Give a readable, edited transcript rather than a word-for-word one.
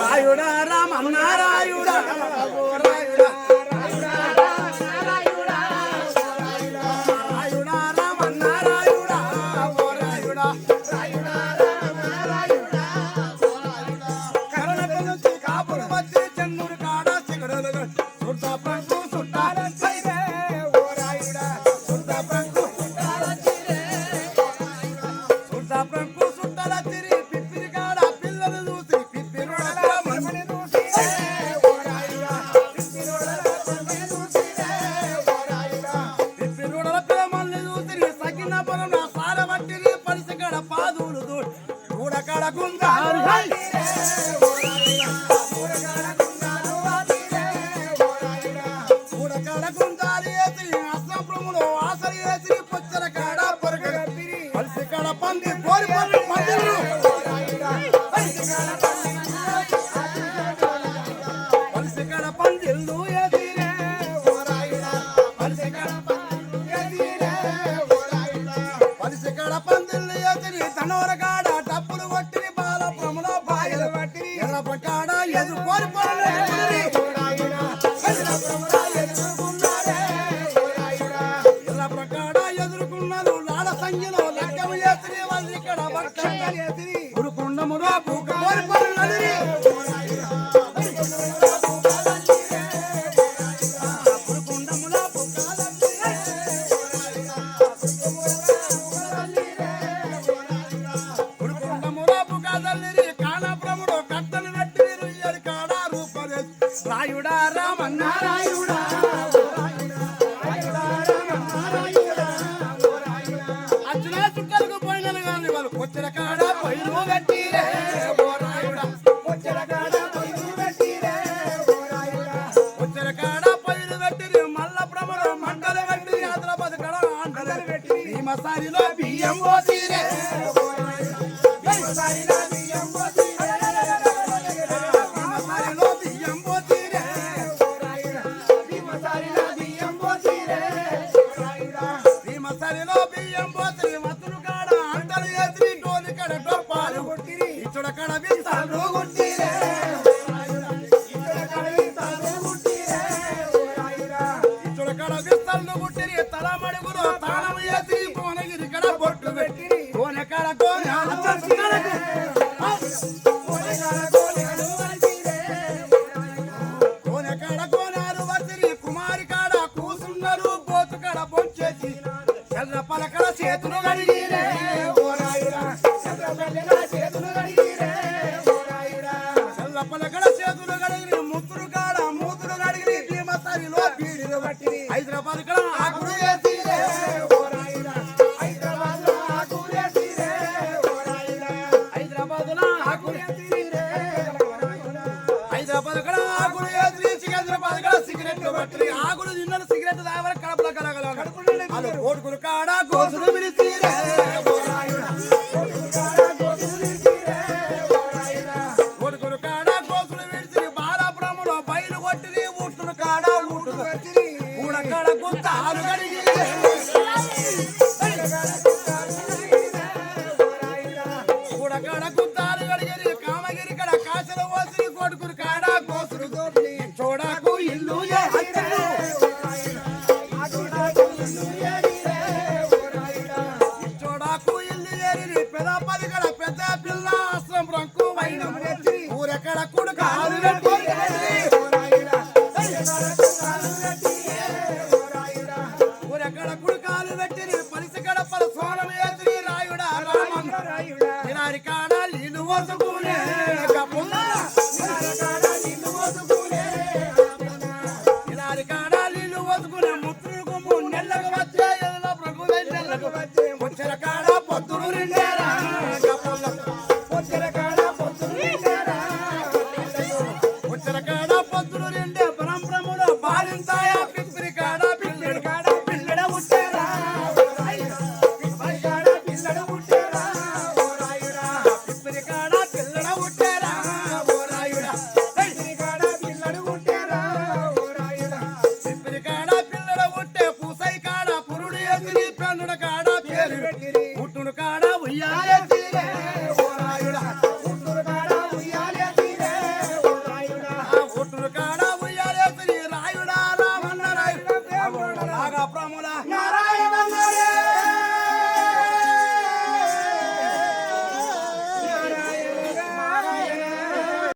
రాయుడా రామన్నారాయుడా రాయుడా మసారిలో బియ్యం పోసిరే మసారిలో బియ్యం పోసిరే మసారిలో బియ్యం పోసిరే మసారిలో బియ్యం పోసిరే మసారిలో బియ్యం పోసిరే మతులు కాడ అంటలు ఎత్తి టోలి కడ టొప్పాలు కొట్టిరి ఇచ్చడ కడ బిస్తాలు కొట్టిరే ఇచ్చడ కడ బిస్తాలు కొట్టిరి తల మడుగులో తాళం ఎత్తి పలకల చేతులు గడిగిరే పలకల చేతులు గడిగిరి ముత్తులు కాడ మూతులు గడిగిరి భీమసారిలో బీడిలు పట్టిరి హైదరాబాద్ కడ ఆకులు వేసిరే హైదరాబాద్ లో ఆకులు వేసిరే హైదరాబాద్ లో ఆకులు వేసిరే హైదరాబాద్ కడ ఆకులు వేసిరి సికింద్రాబాద్ కడ సిగరెట్లు పట్టిరి ఆకులు తిన్నారు సిగరెట్ తాగర కడపల కలగల అలా కోటుకులు కాడ గోసులు విడిసిరే కోటుకులు కాడ గోసులు విడిసిరి బాలాపురములో బయలు కొట్టిరి ఊటులు కాడ ఊటు వచ్చిరి ఊడకాడ గుత్తాలు గడిగిరే ఊడకాడ గుత్తాలు గడిగిరి కామగిరి కడ కాసలు పోసిరి కోటుకులు కాడ గోసులు దోపిడి చూడకు ఇల్లు ఊరెక్కడ కుడుక ఊరెక్కడ కుడుకాలు పెట్టిరి పలిసి గడపల సోనం ఎత్తిరి రాయుడా రామన్న కాడ నీళ్ళు వరకు